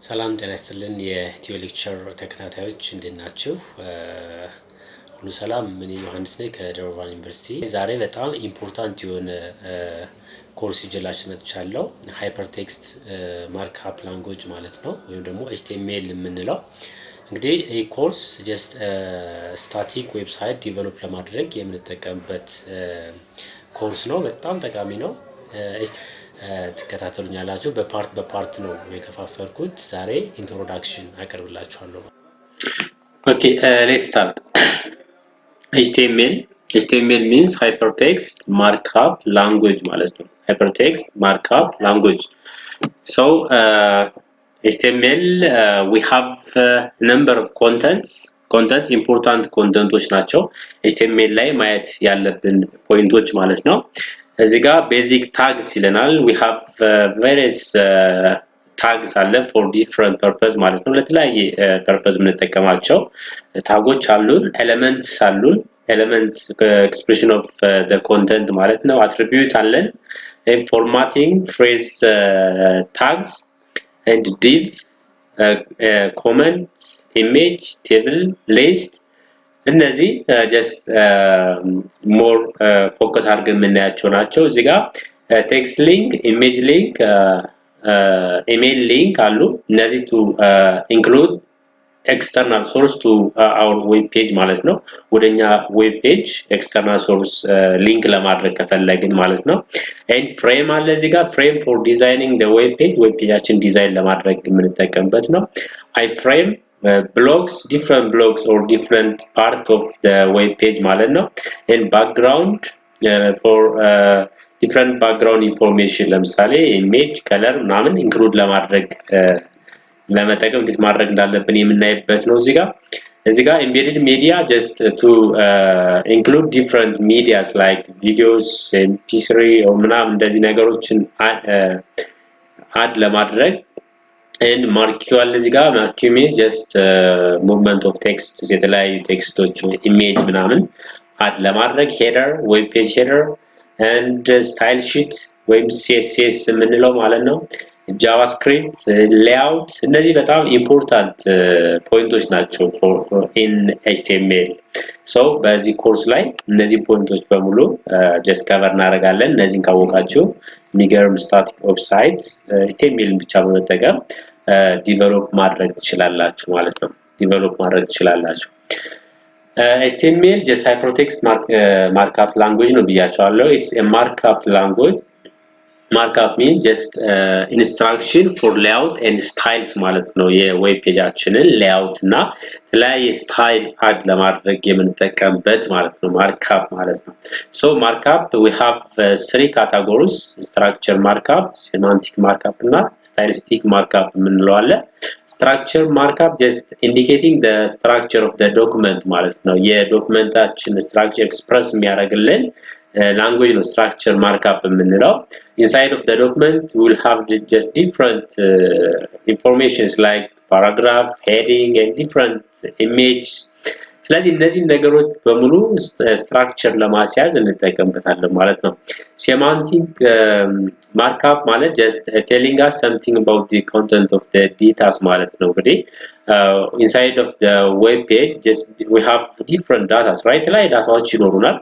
ሰላም ጤና ይስጥልን የኢትዮ ሌክቸር ተከታታዮች እንዴት ናችሁ? ሁሉ ሰላም። ምን ዮሐንስ ነኝ ከደብረ ብርሃን ዩኒቨርሲቲ። ዛሬ በጣም ኢምፖርታንት የሆነ ኮርስ ይዤላችሁ መጥቻለሁ። ሃይፐርቴክስት ማርክአፕ ላንጉዌጅ ማለት ነው፣ ወይም ደግሞ ኤችቲኤምኤል የምንለው። እንግዲህ ይህ ኮርስ ጀስት ስታቲክ ዌብሳይት ዲቨሎፕ ለማድረግ የምንጠቀምበት ኮርስ ነው። በጣም ጠቃሚ ነው። ትከታተሉኛላችሁ። በፓርት ነው የከፋፈልኩት። ዛሬ ኢንትሮዳክሽን አቀርብላችኋለሁ። ኦኬ ሌትስ ስታርት። HTML means hypertext markup language ማለት ነው። hypertext markup language. So HTML we have number of contents important ኮንተንቶች ናቸው HTML ላይ ማየት ያለብን ፖይንቶች ማለት ነው። እዚህ ጋር basic tags ይለናል። we have various tags አለ for different purpose ማለት ነው። ለተለያየ purpose የምንጠቀማቸው ታጎች አሉን። elements አሉን። element expression of the content ማለት ነው። attribute አለን። formatting phrase tags and div comment image table list እነዚህ just more focus አድርገን የምናያቸው ናቸው። እዚህ ጋር text link image link email link አሉ። እነዚህ to include external source to our web page ማለት ነው። ወደኛ web page external source link ለማድረግ ከፈለግን ማለት ነው። and frame አለ እዚህ ጋር frame for designing the web pageአችን ዲዛይን ለማድረግ የምንጠቀምበት ነው። iframe blocks different blocks or different part of the web page ማለት ነው። and background for different background information ለምሳሌ image color ምናምን include ለማድረግ ለመጠቀም እንዴት ማድረግ እንዳለብን የምናይበት ነው። እዚህ ጋር embedded media just to include different medias like videos and p3 or ምናምን እንደዚህ ነገሮችን add ለማድረግ and marquee እዚህ ጋር marquee just movement of text የተለያዩ ቴክስቶች ኢሜጅ ምናምን add ለማድረግ header web page header and style sheet ወይም css የምንለው ማለት ነው። javascript layout እነዚህ በጣም important ፖይንቶች ናቸው for in HTML so በዚህ ኮርስ ላይ እነዚህ ፖይንቶች በሙሉ just cover እናደርጋለን። እነዚህን ካወቃችሁ የሚገርም static website HTML ብቻ በመጠቀም ዲቨሎፕ ማድረግ ትችላላችሁ ማለት ነው። HTML just hypertext markup language ነው ብያችኋለሁ። it's a markup language. markup means just instruction for layout and styles ማለት ነው። የዌብ ፔጃችንን layout እና የተለያየ ስታይል add ለማድረግ የምንጠቀምበት ማለት ነው markup ማለት ነው። so markup we have three categories: structure markup, semantic markup እና stylistic markup የምንለው አለ። structure markup just indicating the structure of the document ማለት ነው። የዶክመንታችን structure express የሚያደርግልን language ነው structure markup የምንለው። inside of the document we will have just different informations like paragraph, heading and different image. ስለዚህ እነዚህ ነገሮች በሙሉ structure ለማስያዝ እንጠቀምበታለን ማለት ነው። semantic markup ማለት just telling us something about the content of the data ማለት ነው። እንግዲህ inside of the web page just we have different data right ላይ ዳታዎች ይኖሩናል።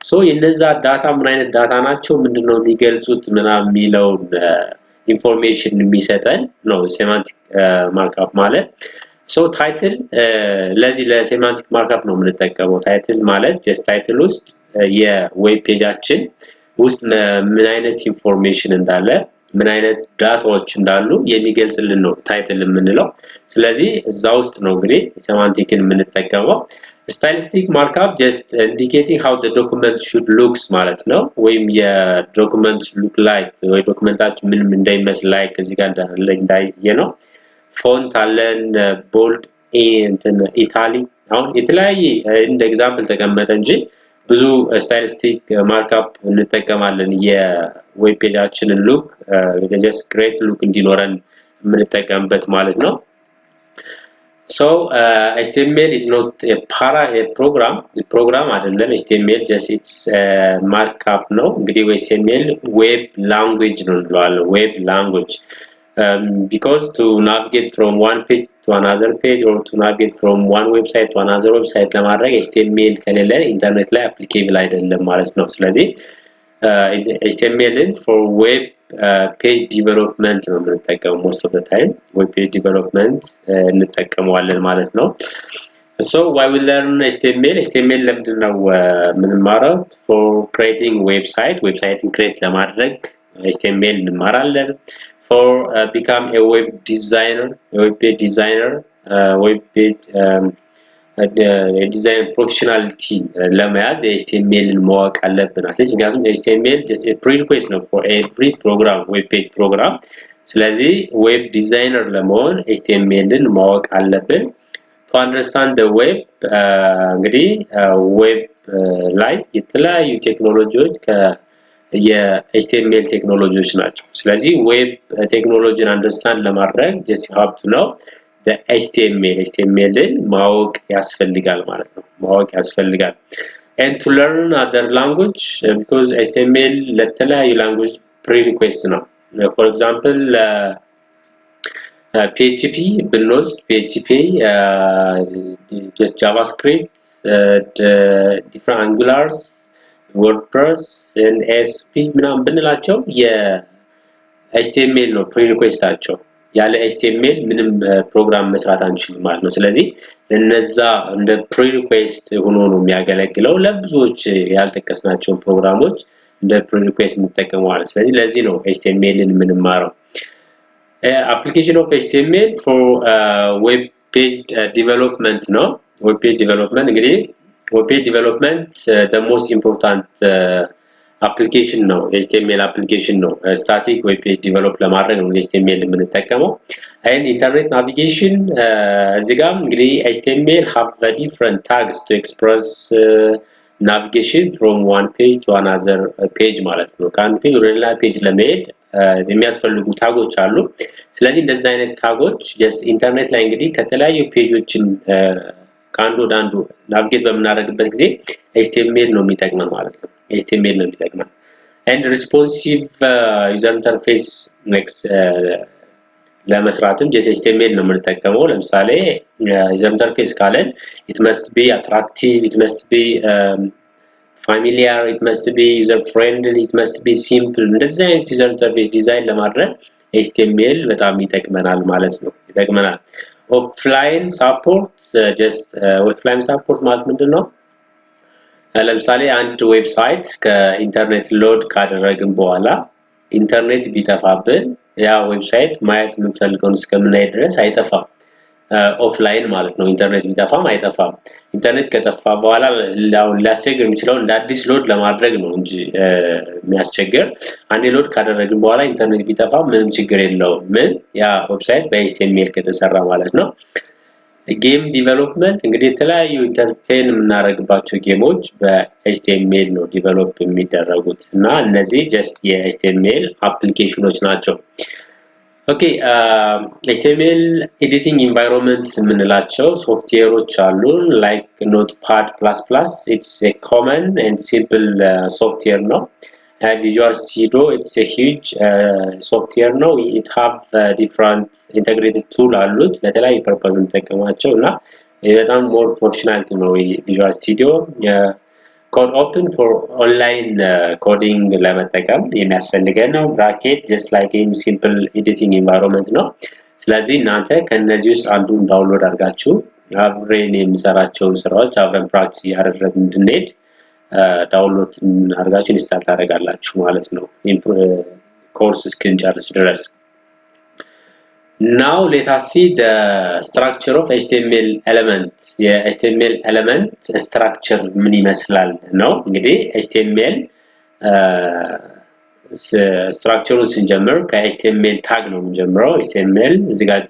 so የነዛ ዳታ ምን አይነት ዳታ ናቸው ምንድነው የሚገልጹት ምናምን የሚለው ኢንፎርሜሽን የሚሰጠን ነው semantic markup ማለት። so title ለዚህ ለሴማንቲክ ማርክአፕ ነው የምንጠቀመው። title ማለት just title ውስጥ የዌብ ፔጃችን ውስጥ ምን አይነት ኢንፎርሜሽን እንዳለ ምን አይነት ዳታዎች እንዳሉ የሚገልጽልን ነው title የምንለው። ስለዚህ እዛ ውስጥ ነው እንግዲህ ሴማንቲክን የምንጠቀመው። stylistic markup just indicating how the document should looks ማለት ነው። ወይም የዶክመንት look like ወይ ዶክመንታችን ምን እንደሚመስል like እዚህ ጋር እንዳየ ነው። ፎንት አለን ቦልድ ኢታሊክ አሁን የተለያየ እንደ ኤግዛምፕል ተቀመጠ እንጂ ብዙ ስታይሊስቲክ ማርክአፕ እንጠቀማለን። የዌብ ፔጃችንን ሉክ just great look እንዲኖረን የምንጠቀምበት ማለት ነው። So HTML is not a program. The program አይደለም HTML just it's markup ነው እንግዲህ HTML web language ነው እንለዋለን web language because to navigate from one page to another page or to navigate from one website to another website ለማድረግ HTML ከሌለ ኢንተርኔት ላይ applicable አይደለም ማለት ነው ስለዚህ HTML for web page development ነው የምንጠቀመው most of the time web page development እንጠቀመዋለን ማለት ነው so why we learn HTML ለምንድነው የምንማረው for creating website create ለማድረግ HTML እንማራለን for become a web designer web page designer web page design professionality ለመያዝ HTML ማወቅ አለብን አትሊስት ምክንያቱም HTML just a prerequisite ነው for every program web page program ስለዚህ web designer ለመሆን HTML ማወቅ አለብን to understand the web እንግዲህ web ላይ የተለያዩ ቴክኖሎጂዎች የHTML ቴክኖሎጂዎች ናቸው ስለዚህ web ቴክኖሎጂን አንደርስታንድ ለማድረግ just you have to know the HTML ማወቅ ያስፈልጋል ማለት ነው ማወቅ ያስፈልጋል and to learn other language because HTML ለተለያዩ language prerequisite ነው for example PHP ብንወስድ PHP just JavaScript different Angulars WordPress and ASP ምናምን ብንላቸው የHTML ነው prerequisite አቸው ያለ HTML ምንም ፕሮግራም መስራት አንችልም ማለት ነው ስለዚህ እነዛ እንደ prerequisite ሆኖ ነው የሚያገለግለው ለብዙዎች ያልተከስናቸው ፕሮግራሞች እንደ prerequisite እንጠቀመዋለን ስለዚህ ለዚህ ነው HTMLን የምንማረው application of HTML for web page development ነው web page development እንግዲህ web page development the most important application ነው HTML application ነው static web page develop ለማድረግ ነው HTML የምንጠቀመው and internet navigation እዚህ ጋር እንግዲህ HTML have different tags to express navigation from one page to another page ማለት ነው ከአንድ ፔጅ ወደ ሌላ ፔጅ ለመሄድ የሚያስፈልጉ ታጎች አሉ ስለዚህ እንደዚህ አይነት ታጎች ኢንተርኔት ላይ እንግዲህ ከተለያዩ ፔጆችን ከአንዱ ወደ አንዱ ናቪጌት በመናደርግበት ጊዜ HTML ነው የሚጠቅመን ማለት ነው HTML ነው የሚጠቅመን and responsive user interface next ለመስራትም HTML ነው የምንጠቀመው ለምሳሌ user interface ካለን it must be attractive it must be familiar it must be user friendly it must be simple እንደዚህ አይነት user interface ዲዛይን ለማድረግ HTML በጣም ይጠቅመናል ማለት ነው ይጠቅመናል offline support just offline support ማለት ምንድነው ለምሳሌ አንድ ዌብሳይት ከኢንተርኔት ሎድ ካደረግን በኋላ ኢንተርኔት ቢጠፋብን ያ ዌብሳይት ማየት የምንፈልገውን እስከምናይ ድረስ አይጠፋም ኦፍላይን ማለት ነው ኢንተርኔት ቢጠፋም አይጠፋም ኢንተርኔት ከጠፋ በኋላ ሊያስቸግር የሚችለው እንደ አዲስ ሎድ ለማድረግ ነው እንጂ የሚያስቸግር አንዴ ሎድ ካደረግን በኋላ ኢንተርኔት ቢጠፋ ምንም ችግር የለውም ምን ያ ዌብሳይት በHTML ከተሰራ ማለት ነው ጌም ዲቨሎፕመንት እንግዲህ የተለያዩ ኢንተርቴን የምናደርግባቸው ጌሞች በHTML ነው ዲቨሎፕ የሚደረጉት እና እነዚህ just የHTML አፕሊኬሽኖች ናቸው ኦኬ HTML ኤዲቲንግ ኢንቫይሮንመንት የምንላቸው ሶፍትዌሮች አሉ like notepad++ it's a common and simple software ነው Visual Studio it's a huge software no it have different integrated tool አሉት ለተለያዩ ፐርፐዝ እንጠቀማቸው እና በጣም more professional ነው Visual Studio code open for online coding ለመጠቀም የሚያስፈልገን ነው bracket just like a simple editing environment ነው ስለዚህ እናንተ ከነዚህ ውስጥ አንዱን ዳውንሎድ አድርጋችሁ አብረን የምሰራቸው ስራዎች አብረን ፕራክቲስ ያደረግን እንድንሄድ ዳውንሎድ አድርጋችሁ ኢንስታል ታደርጋላችሁ ማለት ነው ኮርስ እስክንጨርስ ድረስ Now let us see the structure of HTML element የHTML element structure ምን ይመስላል ነው እንግዲህ HTML structure ስንጀምር ከHTML tag ነው የምንጀምረው HTML እዚህ ጋር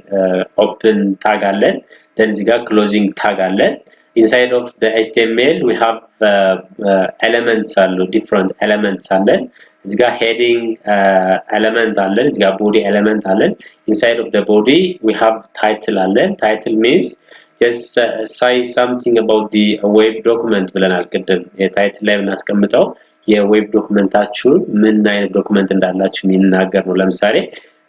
open tag አለ then እዚህ ጋር closing tag አለ inside of the HTML we have elements አሉ different elements አለን እዚህ ጋር heading element አለን እዚህ ጋር body element አለን inside of the body we have title አለን title means just say something about the web document ብለናል ቅድም የታይትል ላይ እናስቀምጠው የዌብ ዶክመንታችሁ ምን አይነት ዶክመንት እንዳላችሁ የሚናገር ነው ለምሳሌ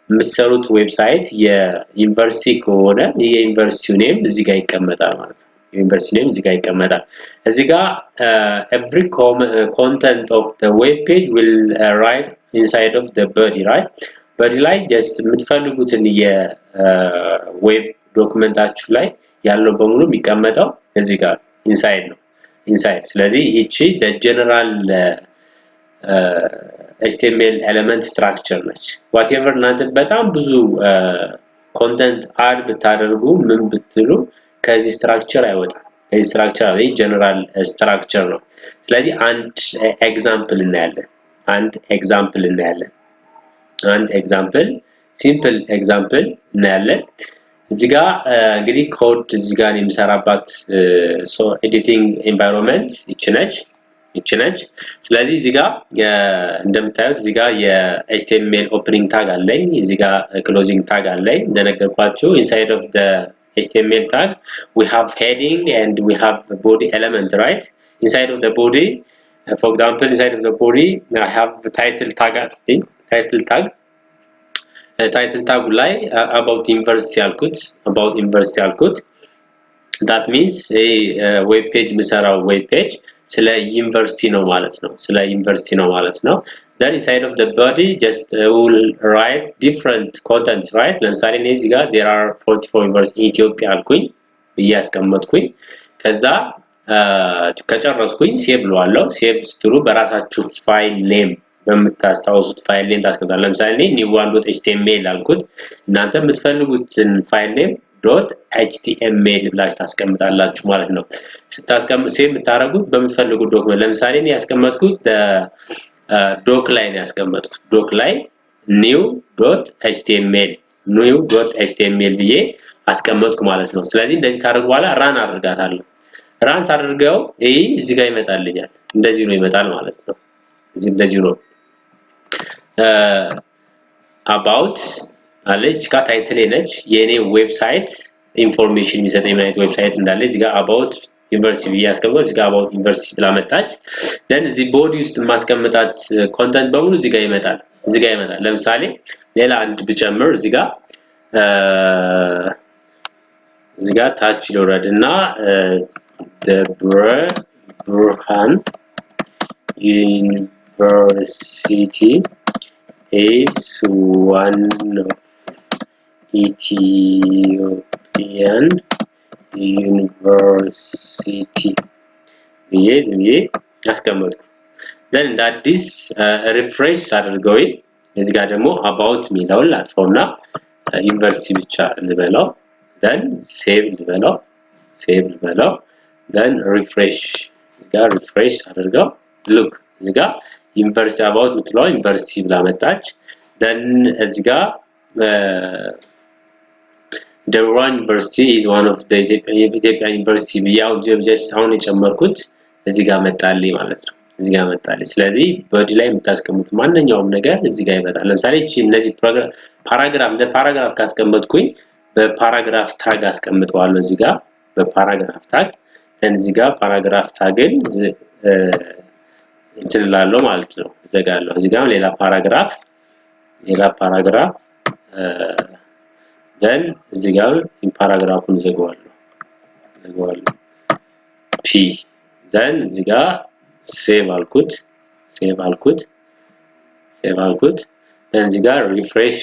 የምትሰሩት ዌብሳይት የዩኒቨርሲቲ ከሆነ የዩኒቨርሲቲው ኔም እዚህ ጋር ይቀመጣል ማለት ነው ዩኒቨርሲቲ ኔም እዚህ ጋር ይቀመጣል እዚህ ጋር every content of the web page will write inside of the body right body ላይ just የምትፈልጉትን የዌብ ዶክመንታችሁ ላይ ያለው በሙሉ የሚቀመጠው እዚህ ጋር inside ነው inside ስለዚህ እቺ the general HTML element structure ነች whatever እናንተ በጣም ብዙ content add ብታደርጉ ምን ብትሉ ከዚህ structure አይወጣም ከዚህ structure ላይ general structure ነው ስለዚህ አንድ example እናያለን አንድ example simple example እናያለን እዚህ ጋር እንግዲህ ኮድ እዚህ ጋር የምሰራባት so editing environment እቺ ነች ስለዚህ እዚህ ጋር እንደምታዩት እዚህ ጋር የhtml opening tag አለኝ እዚህ ጋር closing tag አለኝ እንደነገርኳችሁ inside of the html tag we have heading and we have body element right inside of the body for example inside of the body I have the title tag title tag ላይ about university alkut that means a web page ምሰራው web page ስለ ዩኒቨርሲቲ ነው ማለት ነው then inside of the body just will write different contents right ለምሳሌ እዚህ ጋር there are 44 university in Ethiopia አልኩኝ በያስቀመጥኩኝ ከዛ ከጨረስኩኝ ሴቭ ብለዋለሁ ሴቭ ስትሉ በራሳችሁ ፋይል ኔም በመታስተዋውሱት ፋይል ኔም ታስቀምጣላችሁ ለምሳሌ new1.html አልኩት እናንተ የምትፈልጉትን ፋይል ኔም .html ብላችሁ ታስቀምጣላችሁ ማለት ነው ስታስቀምጡ ሴቭ የምታረጉት በመትፈልጉት ዶክመንት ለምሳሌ እኔ ያስቀመጥኩት ዶክ ላይ ነው ያስቀመጥኩት ዶክ ላይ new.html ብዬ አስቀመጥኩ ማለት ነው ስለዚህ እንደዚህ ካደረጉ በኋላ ራን አድርጋታለሁ ራን ሳደርገው እዚህ ጋር ይመጣልኛል እንደዚህ ነው ይመጣል ማለት ነው እዚህ እንደዚህ ነው about አለች ታይትል ነች የኔ ዌብሳይት ኢንፎርሜሽን የሚሰጠኝ ማለት ዌብሳይት እንዳለ እዚህ ጋር about ዩኒቨርሲቲ ያስቀመጥኩ እዚህ ጋር about ዩኒቨርሲቲ ብላመጣች then እዚህ ቦዲ ውስጥ ማስቀመጣት ኮንተንት በሙሉ እዚህ ጋር ይመጣል ለምሳሌ ሌላ አንድ ብጨምር እዚህ ጋር ታች ይወረድና ብርሃን University is one of Ethiopian university ብዬ አስቀመጥኩ then that this refresh አድርገውኝ እዚህ ጋር ደግሞ about ሚለውን ላጥፋውና ዩኒቨርሲቲ ብቻ ልበለው then save ልበለው then refresh አድርገው look እዚህ ጋር ዩኒቨርሲቲ about ምትለው ዩኒቨርሲቲ ብላ መጣች then እዚህ ጋር the one university is one of the Ethiopia university ቢያው just አሁን የጨመርኩት እዚህ ጋር መጣልኝ ማለት ነው ስለዚህ ቦዲ ላይ የምታስቀምጡ ማንኛውም ነገር እዚህ ጋር ይመጣል ለምሳሌ እነዚህ ፓራግራፍ ካስቀመጥኩኝ በፓራግራፍ ታግ አስቀምጠዋለሁ እዚህ ጋር በፓራግራፍ ታግ እዚህ ጋር ፓራግራፍ ታግን እንትላለው ማለት ነው ዘጋለሁ እዚህ ጋር ሌላ ፓራግራፍ then እዚህ ጋር ፓራግራፉን ዘጋዋለሁ p then እዚህ ጋር save አልኩት then እዚህ ጋር refresh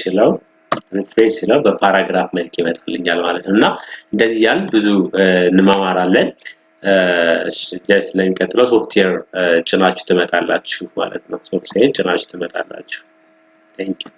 ስለው በፓራግራፍ መልክ ይመጣልኛል ማለት ነውና እንደዚህ ያል ብዙ እንማማራለን just ለሚቀጥለው ሶፍትዌር ጭናችሁ ትመጣላችሁ ማለት ነው ሶፍትዌር ጭናችሁ ትመጣላችሁ thank you